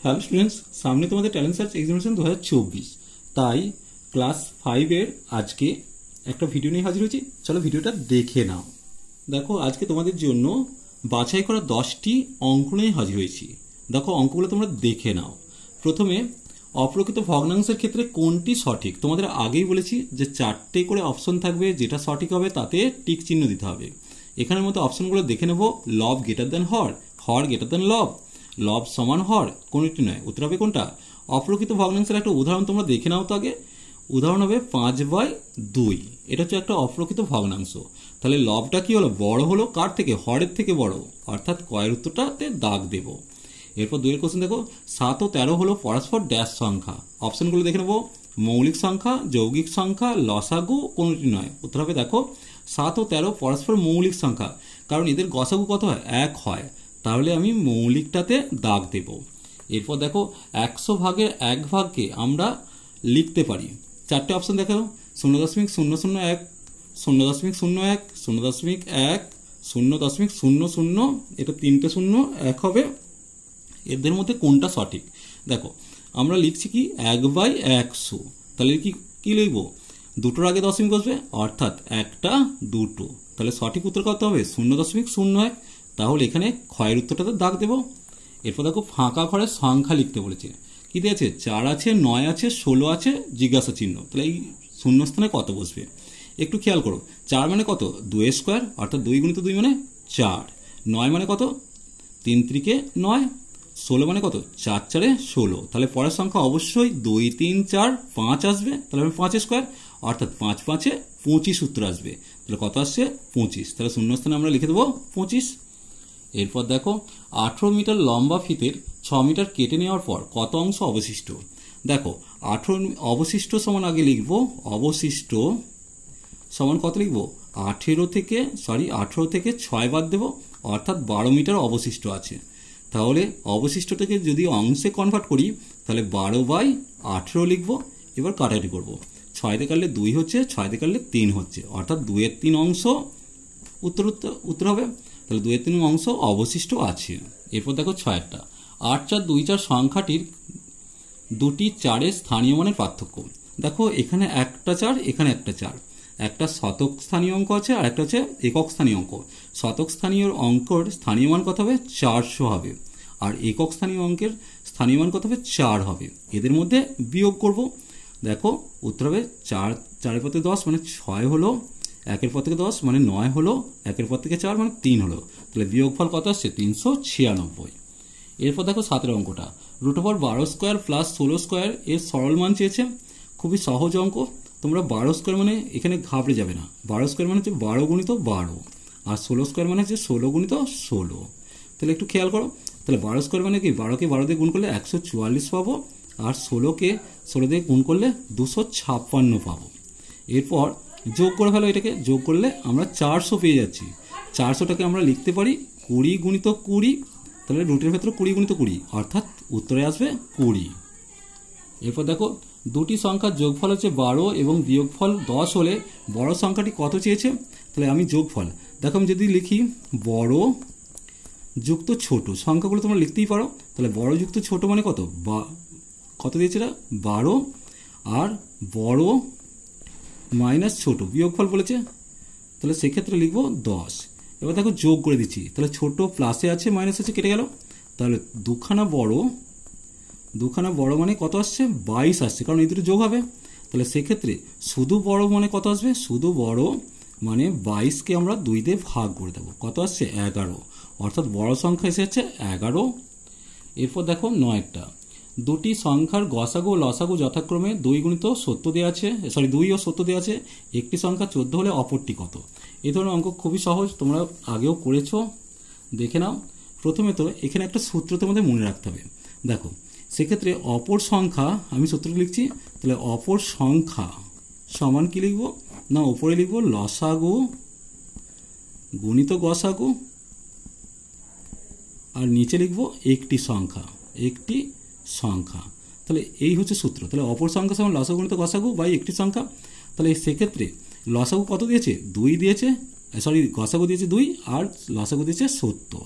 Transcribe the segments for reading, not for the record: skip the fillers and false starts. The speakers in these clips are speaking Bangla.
হ্যালো স্টুডেন্টস, সামনে তোমাদের ট্যালেন্ট সার্চ এক্সামিনেশন 2024। তাই ক্লাস 5-এর আজকে একটা ভিডিও নিয়ে হাজির হয়েছি। চলো ভিডিওটা দেখে নাও। দেখো, আজকে তোমাদের জন্য বাছাই করা 10টি অঙ্ক নিয়ে হাজির হয়েছি। দেখো, অঙ্কগুলো তোমরা দেখে নাও। প্রথমে, অপ্রকৃত ভগ্নাংশের ক্ষেত্রে কোনটি সঠিক? তোমাদের আগেই বলেছি যে 4টে করে অপশন থাকবে, যেটা সঠিক হবে তাতে টিক চিহ্ন দিতে হবে। এখানের মতো অপশনগুলো দেখে নেব। লব গ্রেটার দেন হর, হর গ্রেটার দেন লব, লব সমান হর, কোনটি নয়। উত্তর হবে কোনটা? অপ্রকৃত ভগ্নাংশের একটা উদাহরণ তোমরা দেখে নাও তো আগে। উদাহরণ হবে 5/2। এটা হচ্ছে একটা অপ্রকৃত ভগ্নাংশ। তাহলে লবটা কি হলো? বড় হলো কার থেকে? হরের থেকে বড়, অর্থাৎ কয়ের উত্তরটাতে দাগ দেব। এরপর 2-এর কোশ্চেন দেখো, 7 ও 13 হলো পরস্পর ড্যাশ সংখ্যা। অপশনগুলো দেখে নেবো। মৌলিক সংখ্যা, যৌগিক সংখ্যা, লসাগু, কোনটি নয়। উত্তর হবে দেখো 7 ও 13 পরস্পর মৌলিক সংখ্যা, কারণ এদের গসাগু কত হয়? 1 হয়। তাহলে আমি মৌলিকটাতে দাগ দেব। এরপর দেখো, 100 ভাগের 1 ভাগকে আমরা লিখতে পারি। 4টে অপশন দেখো, 0.001, 0.01, 0.1, 0.00, এটা 3টে 0 1 হবে। এদের মধ্যে কোনটা সঠিক? দেখো, আমরা লিখছি কি 1/100। তাহলে কি লিখব? দুটোর আগে দশমিক বসবে, অর্থাৎ একটা দুটো। তাহলে সঠিক উত্তর কত হবে? 0.01। তাহলে এখানে ক্ষয়ের উত্তরটাতে দাগ দেব। এরপর দেখো, ফাঁকা ঘরের সংখ্যা লিখতে বলেছে। কি দিয়েছে? 4 আছে, 9 আছে, 16 আছে, জিজ্ঞাসা চিহ্ন। তাহলে এই শূন্যস্থানে কত বসবে? একটু খেয়াল করো। 4 মানে কত? 2 স্কোয়ার, অর্থাৎ 2 × 2 মানে 4। 9 মানে কত? 3 × 3 = 9। 16 মানে কত? 4 × 4 = 16। তাহলে পরের সংখ্যা অবশ্যই 2, 3, 4, 5 আসবে। তাহলে 5 স্কোয়ার, অর্থাৎ 5 × 5 = 25 উত্তর আসবে। তাহলে কত আসছে? 25। তাহলে শূন্যস্থানে আমরা লিখে দেবো 25। এরপর দেখো, 18 মিটার লম্বা ফিতের 6 মিটার কেটে নেওয়ার পর কত অংশ অবশিষ্ট? দেখো, 18 অবশিষ্ট সমান আগে লিখবো। অবশিষ্ট সমান কত লিখবো? 18 থেকে 6 বাদ দেবো, অর্থাৎ 12 মিটার অবশিষ্ট আছে। তাহলে অবশিষ্টটাকে যদি অংশে কনভার্ট করি, তাহলে 12/18 লিখবো। এবার কাটাকাটি করবো। 6 দিয়ে কাটলে 2 হচ্ছে, 6 দিয়ে কাটলে 3 হচ্ছে, অর্থাৎ 2/3 অংশ উত্তর হবে। তাহলে 2/3 অংশ অবশিষ্ট আছে। এরপর দেখো 6টা, 8, 4, 2, 4 সংখ্যাটির দুটি 4-এর স্থানীয় মানের পার্থক্য। দেখো, এখানে একটা 4, এখানে একটা 4। একটা শতক স্থানীয় অঙ্ক আছে, আর একটা হচ্ছে একক স্থানীয় অঙ্ক। শতক স্থানীয় অঙ্কের স্থানীয় মান কত হবে? 400 হবে। আর একক স্থানীয় অঙ্কের স্থানীয় মান কত হবে? 4 হবে। এদের মধ্যে বিয়োগ করব। দেখো, উত্তর হবে 4, 4-এর পর থেকে 10 মানে 6 হলো, 1-এর পর থেকে 10 মানে 9 হলো, 1-এর পর থেকে 4 মানে 3 হলো। তাহলে বিয়োগফল কত আসছে? 396। এরপর দেখো 7-এর অঙ্কটা, √12² + 16² এর সরল মান চেয়েছে। খুবই সহজ অঙ্ক। তোমরা 12² মানে এখানে ঘাবড়ে যাবে না। 12² মানে হচ্ছে 12 × 12, আর 16² মানে হচ্ছে 16 × 16। তাহলে একটু খেয়াল করো। তাহলে 12² মানে কি? 12কে 12 দিয়ে গুণ করলে 144 পাবো, আর 16কে 16 দিয়ে গুণ করলে 256 পাবো। এরপর যোগ করে ফেলো। এটাকে যোগ করলে আমরা 400 পেয়ে যাচ্ছি। 400টাকে আমরা লিখতে পারি 20 × 20। তাহলে রুটের ভেতরে 20 × 20, অর্থাৎ উত্তরে আসবে 20। এরপর দেখো, দুটি সংখ্যার যোগফল হচ্ছে 12 এবং বিয়োগফল 10 হলে বড় সংখ্যাটি কত চেয়েছে? তাহলে আমি যোগফল, দেখো আমি যদি লিখি বড় যুক্ত ছোট, সংখ্যাগুলো তোমরা লিখতেই পারো। তাহলে বড় যুক্ত ছোট মানে কত? কত দিয়েছে এটা? 12। আর বড় মাইনাস ছোট বিয়োগফল বলেছে, তাহলে সেক্ষেত্রে লিখবো 10। এবার দেখো যোগ করে দিচ্ছি। তাহলে ছোট প্লাসে আছে, মাইনাস আছে, কেটে গেল। তাহলে দুখানা বড় মানে কত আসছে? 22 আসছে, কারণ এই দুটো যোগ হবে। তাহলে সেক্ষেত্রে শুধু বড় মানে কত আসবে? শুধু বড় মানে 22কে আমরা 2 দিয়ে ভাগ করে দেবো। কত আসছে? 11, অর্থাৎ বড় সংখ্যা এসে যাচ্ছে 11। এরপর দেখো 9টা, দুটি সংখ্যার গসাগু ও লসাগু যথাক্রমে 2 × 70 দেওয়া আছে, 2 ও 70 দেওয়া আছে। একটি সংখ্যা 14 হলে অপরটি কত? এই ধরনের অঙ্ক খুবই সহজ, তোমরা আগেও করেছো, দেখে নাও। প্রথমে তো এখানে একটা সূত্র তোমাদের মনে রাখতে হবে। দেখো, সেক্ষেত্রে অপর সংখ্যা, আমি সূত্রটি লিখছি। তাহলে অপর সংখ্যা সমান কি লিখবো? না, উপরে লিখবো লসাগু গুণিত গসাগু, আর নিচে লিখবো একটি সংখ্যা। তাহলে এই হচ্ছে সূত্র। তাহলে অপর সংখ্যা সমান লসাগু গুণিত গসাগু বাই একটি সংখ্যা। তাহলে সেক্ষেত্রে লসাগু কত দিয়েছে? 2 দিয়েছে, গসাগু দিয়েছে 2, আর লসাগু দিয়েছে 70,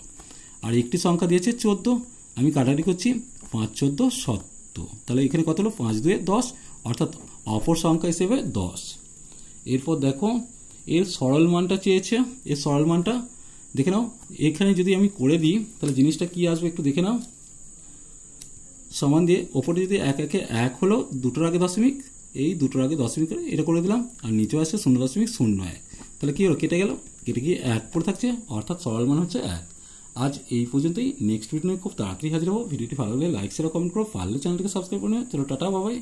আর একটি সংখ্যা দিয়েছে 14। আমি কাটাকাটি করছি। 5 14 70, তাহলে এখানে কত হলো 5 2 10, অর্থাৎ অপর সংখ্যা হিসেবে 10। এরপর দেখো এর সরল মানটা চেয়েছে, এর সরল মানটা দেখে নাও। এখানে যদি আমি করে দিই তাহলে জিনিসটা কি আসবে একটু দেখে নাও। সমান দিয়ে ওপরে যদি 1 1 1 হলো, দুটোর আগে দশমিক, এই দুটোর আগে দশমিক করে এটা করে দিলাম, আর নিচে আসছে 0.01। তাহলে কি হলো, কেটে গেল, কেটে গিয়ে 1 পড়ে থাকছে, অর্থাৎ সরল মান হচ্ছে 1। আজ এই পর্যন্তই। নেক্সট ভিডিও নিয়ে খুব তাড়াতাড়ি হাজির হবো। ভিডিওটি ভালো লাগলে লাইক শেয়ার কমেন্ট করো, পারলে চ্যানেলটিকে সাবস্ক্রাইব করে নিও। চলো টাটা, বাবাই।